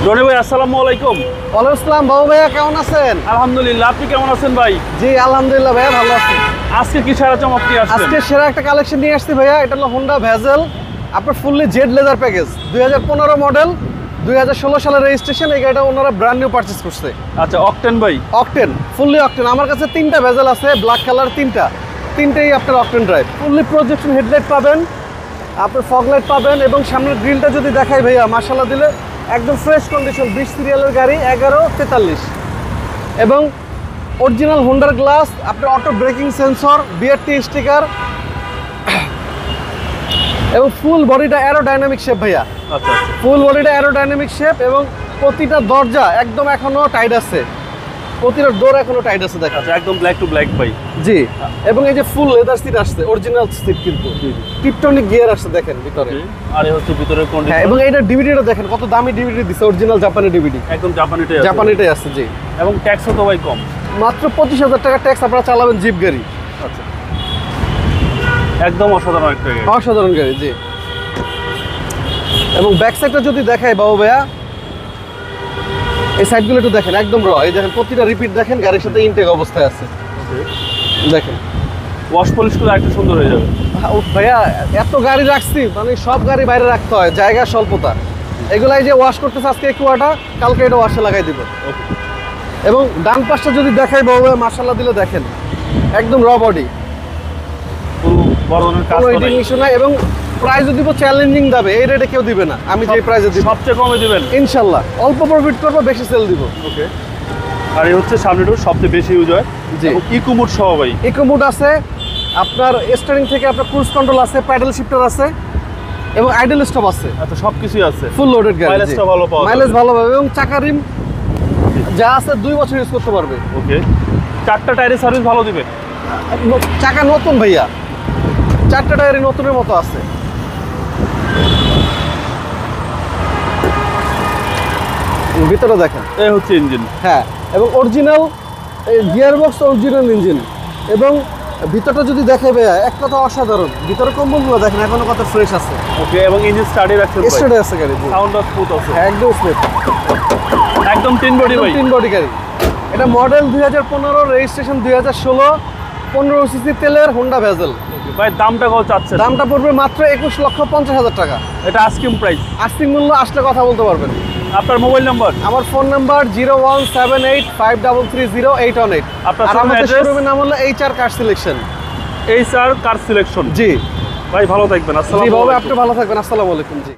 রনি ভাই আসসালামু আলাইকুম। ওয়ালাইকুম আসসালাম। বাবু ভাইয়া কেমন আছেন? আলহামদুলিল্লাহ, আপনি কেমন আছেন ভাই? জি আলহামদুলিল্লাহ ভাইয়া ভালো আছি। আজকে কি সেরা চমক নিয়ে আসছেন? আজকে সেরা একটা কালেকশন নিয়ে আসছি ভাইয়া। এটা হলো হোন্ডা ভেজেল, আপনার fully Z leather package, 2015 model, 2016 সালের রেজিস্ট্রেশন। এই গাড়িটা ওনারা ব্র্যান্ড নিউ পারচেজ করছে। আচ্ছা, অকটেন ভাই? Octane, fully octane. আমার কাছে 3টা ভেজেল আছে, ব্ল্যাক কালার, তিনটেই আপনার octane drive. Fully projection headlight পাবেন, আপনার ফগ লাইট পাবেন, এবং সামনের গ্রিলটা যদি দেখাই ভাইয়া মাশাআল্লাহ দিলে একদম ফ্রেশ কন্ডিশন, 20 সিরিয়ালের গাড়ি, 1143, এবং অরিজিনাল হোন্ডার গ্লাস, আপনার auto breaking sensor, BRT sticker, এবং ফুল বডিটা অ্যারোডাইনামিক শেপ ভাইয়া। আচ্ছা, ফুল বডিটা অ্যারোডাইনামিক শেপ, এবং প্রতিটা দরজা একদম এখনো টাইট আছে, প্রতিটা ডোর এখনো টাইট আছে দেখা। আচ্ছা, একদম ব্ল্যাক টু ব্ল্যাক ভাই। জি, এবং এই যে ফুল লেদার সিট আসছে, অরিজিনাল সিট, কিন্তু টিপটনিক গিয়ার আসছে দেখেন ভিতরে। আর এই হচ্ছে ভিতরের কন্ডিশন। এবং এইটা ডিভিডিটা দেখেন কত দামি ডিভিডি দিছে, অরিজিনাল জাপানি ডিভিডি, একদম জাপানিটাই আছে। জাপানিটাই আছে জি। এবং ট্যাক্সও তো ভাই কম, মাত্র 25,000 টাকা ট্যাক্স, আপনারা চালাবেন জিপ গাড়ি। আচ্ছা, একদম অসাধারণ একটা গাড়ি। অসাধারণ গাড়ি জি। এবং ব্যাক সাইডটা যদি দেখাই বাবু ভাইয়া, এই সাইডগুলো একটু দেখেন, একদম র। এই দেখেন প্রতিটা রিপিট দেখেন, গাড়ির সাথে ইনটেক অবস্থায় আছে দেখেন। ওয়াশ পলিশ করে একটু সুন্দর হয়ে যাবে। ও ভাইয়া, এত গাড়ি রাখছি, মানে সব গাড়ি বাইরে রাখতে হয়, জায়গা স্বল্পতা। এগুলাই যে ওয়াশ করতেছে আজকে কুয়াটা, কালকে এটা ওয়াশে লাগাই দিব। এবং ডান পাশটা যদি দেখাই বাবু ভাইয়া মাশাআল্লাহ দিলে দেখেন, একদম র বডি, বড় ধরনের কাজ কোনো তো এডিং নাই। ইস্যু নাই। এবং প্রাইসও দিব চ্যালেঞ্জিং দামে, এই রেটে কেউ দিবে না, আমি যে প্রাইসে দিব সবচেয়ে কমে দিবেন ইনশাল্লাহ। অল্প প্রফিট করবো, বেশি সেল দিব। ওকে। আর এই হচ্ছে সামনে ডোর সবচেয়ে বেশি ইউজ হয়। জি। এবং ইকো মোড সহ ভাই। ইকো মোড আছে, আপনার স্টিয়ারিং থেকে আপনার ক্রুজ কন্ট্রোল আছে, প্যাডেল শিফটার আছে, এবং আইডল স্টপ আছে। আচ্ছা, সবকিছুই আছে। ফুল লোডেড গাড়ি, মাইলেজটা ভালো পাওয়া যাবে। মাইলেজ ভালো পাবে, এবং চাকা রিম যা আছে 2 বছর ইউজ করতে পারবে। ওকে। 4টা টায়ারের সার্ভিস ভালো দিবে। চাকা নতুন ভাইয়া, 4টা টায়ারই নতুনের মতো আছে। ভিতরে দেখেন, এই হচ্ছে ইঞ্জিন। হ্যাঁ, এবং original gear box, original engine. এবং ভিতরটা যদি দেখে ভাইয়া, এক কথা অসাধারণ। ভিতরে কম্বলগুলো দেখেন এখনো কত ফ্রেশ আছে। ওকে। এবং ইঞ্জিন স্টার্টে রাখছেন ভাই। স্টার্টে আছে গাড়ি, সাউন্ড স্মুথ আছে। একদম স্মুথ, একদম টিন বডি ভাই। 3 বডি গাড়ি। এটা মডেল 2015, রেজিস্ট্রেশন 2016, 15 সিসি তেলের হোন্ডা ভেজেল। ভাই দামটা কত চাচ্ছেন? দামটা পড়বে মাত্র 21,50,000 টাকা। এটা আস্কিং প্রাইস। আস্তিক মূল্য আসলে কথা বলতে পারবেন। আপনার মোবাইল নাম্বার? আমার ফোন নাম্বার 01785330818। আপনার আর শোরুমের আমাদের অ্যাড্রেস? শোরুমের নাম হলো HR car selection. HR car selection. জি ভাই ভালো থাকবেন। জি আসসালামু বাবা, আলাইকুম। আপনি ভালো থাকবেন। আসসালামু আলাইকুম জি।